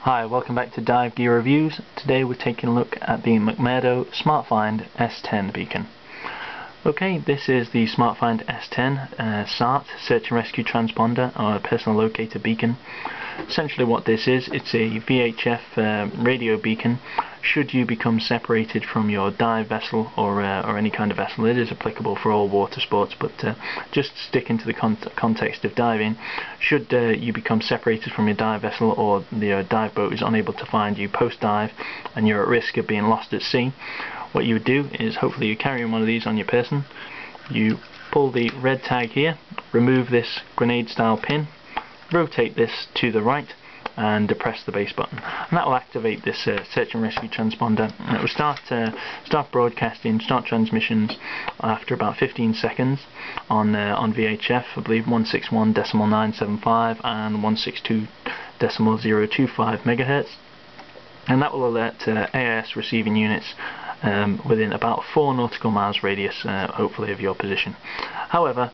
Hi, welcome back to Dive Gear Reviews. Today we're taking a look at the McMurdo Smartfind S10 beacon. Okay, this is the Smartfind S10 SART, Search and Rescue Transponder, or Personal Locator Beacon. Essentially what this is, it's a VHF radio beacon. Should you become separated from your dive vessel or any kind of vessel, it is applicable for all water sports, but just sticking to the context of diving, should you become separated from your dive vessel or the dive boat is unable to find you post-dive and you're at risk of being lost at sea, what you would do is, hopefully you're carrying one of these on your person, you pull the red tag here, remove this grenade style pin, rotate this to the right and depress the base button, and that will activate this search and rescue transponder, and it will start broadcasting, start transmissions after about 15 seconds on VHF, I believe 161.975 and 162.025 MHz, and that will alert AIS receiving units within about 4 nautical miles radius, hopefully, of your position. However,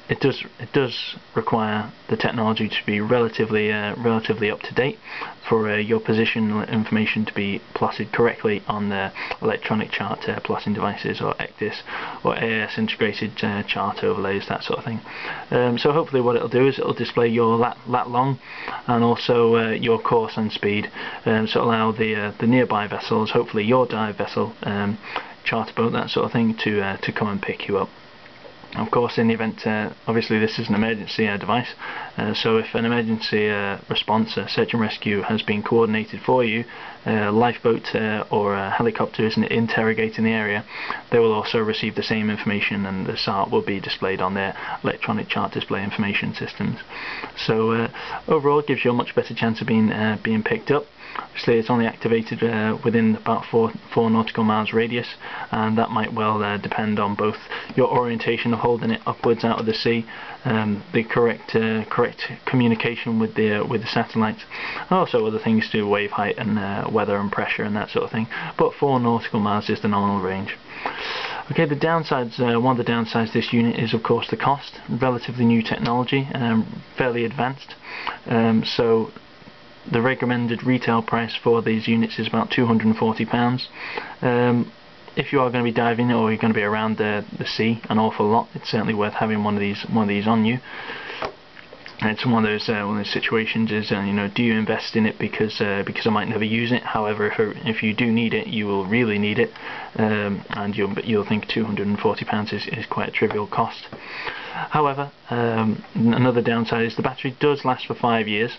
it does require the technology to be relatively up to date for your position information to be plotted correctly on the electronic chart plotting devices, or ECDIS, or AIS integrated chart overlays, that sort of thing. So hopefully what it'll do is it'll display your lat long and also your course and speed, so allow the nearby vessels, hopefully your dive vessel, charter boat, that sort of thing, to come and pick you up. Of course, in the event, obviously this is an emergency device, so if an emergency response, search and rescue, has been coordinated for you, lifeboat or a helicopter is interrogating the area, they will also receive the same information, and the SART will be displayed on their electronic chart display information systems. So overall, it gives you a much better chance of being picked up. Obviously it's only activated within about 4 nautical miles radius, and that might well depend on both your orientation of holding it upwards out of the sea, the correct communication with the satellites, and also other things to do, wave height and weather and pressure and that sort of thing, but 4 nautical miles is the nominal range. Okay, the downsides, one of the downsides of this unit is of course the cost. Relatively new technology, fairly advanced, so the recommended retail price for these units is about £240. If you are going to be diving or you're going to be around the sea an awful lot, it's certainly worth having one of these on you. And it's one of those situations is, do you invest in it because I might never use it? However, if you do need it, you will really need it, and you'll think £240 is quite a trivial cost. However, another downside is the battery does last for 5 years,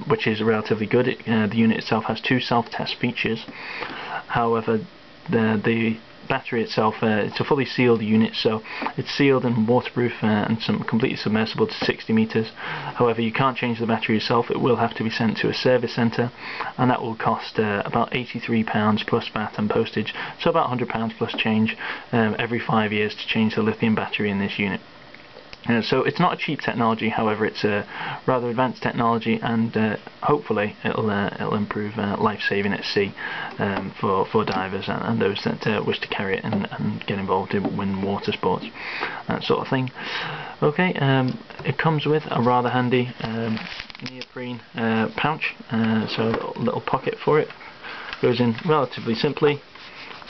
which is relatively good. The unit itself has 2 self-test features. However, the battery itself, it's a fully sealed unit, so it's sealed and waterproof and completely submersible to 60 meters. However, you can't change the battery yourself. It will have to be sent to a service centre, and that will cost about £83 plus VAT and postage, so about £100 plus change every 5 years to change the lithium battery in this unit. So it's not a cheap technology, however it's a rather advanced technology, and hopefully it'll improve life-saving at sea for divers and those that wish to carry it and get involved in water sports, that sort of thing. Okay, it comes with a rather handy neoprene pouch, so a little pocket for it. Goes in relatively simply,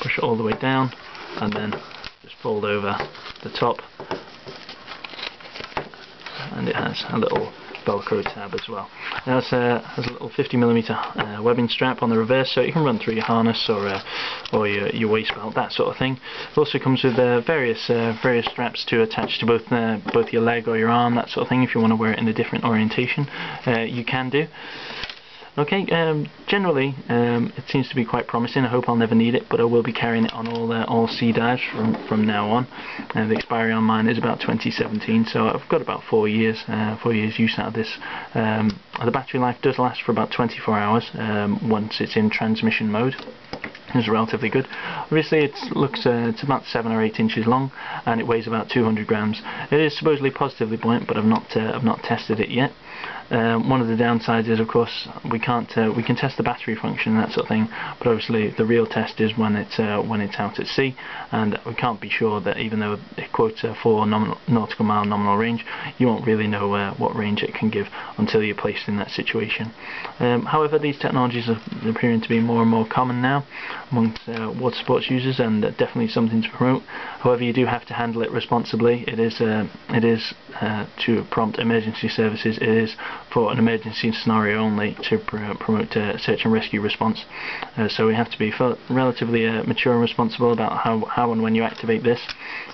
push it all the way down and then just fold over the top, and it has a little velcro tab as well. It has a little 50mm webbing strap on the reverse, so you can run through your harness or your waist belt, that sort of thing. It also comes with various straps to attach to both your leg or your arm, that sort of thing. If you want to wear it in a different orientation, you can do. Okay, generally it seems to be quite promising. I hope I'll never need it, but I will be carrying it on all sea dives from now on. The expiry on mine is about 2017, so I've got about 4 years use out of this. The battery life does last for about 24 hours once it's in transmission mode. It's relatively good. Obviously it's about 7 or 8 inches long, and it weighs about 200 grams. It is supposedly positively buoyant, but I've not tested it yet. One of the downsides is, of course, we can test the battery function and that sort of thing, but obviously the real test is when it's out at sea, and we can't be sure that even though it quotes a 4 nautical mile nominal range, you won't really know what range it can give until you're placed in that situation. However, these technologies are appearing to be more and more common now amongst water sports users, and definitely something to promote. However, you do have to handle it responsibly. It is to prompt emergency services. It is for an emergency scenario only, to promote search and rescue response. So we have to be relatively mature and responsible about how and when you activate this.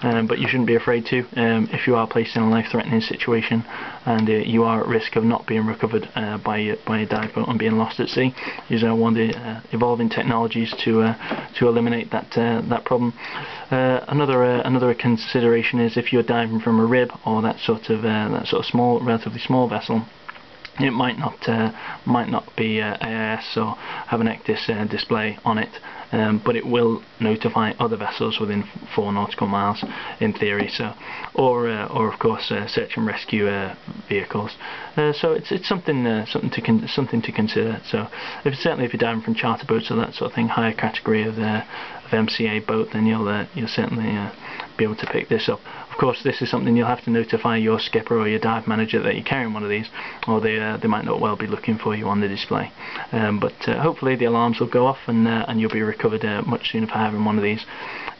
But you shouldn't be afraid to. If you are placed in a life-threatening situation and you are at risk of not being recovered by a dive boat and being lost at sea, use one of the evolving technologies to eliminate that problem. Another consideration is if you're diving from a rib or that sort of small, relatively small vessel. It might not be AIS or have an ECDIS display on it, but it will notify other vessels within 4 nautical miles, in theory. So, or of course, search and rescue vehicles. So it's something to consider. So, certainly if you're diving from charter boats or that sort of thing, higher category of MCA boat, then you'll certainly be able to pick this up. Of course, this is something you'll have to notify your skipper or your dive manager that you're carrying one of these, or they might not well be looking for you on the display. But hopefully the alarms will go off and you'll be recovered much sooner for having one of these.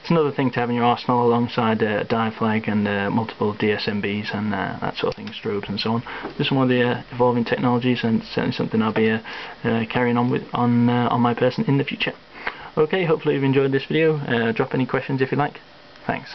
It's another thing to have in your arsenal alongside a dive flag and multiple DSMBs and that sort of thing, strobes and so on. This is one of the evolving technologies, and certainly something I'll be carrying on with on my person in the future. Okay, hopefully you've enjoyed this video. Drop any questions if you like. Thanks.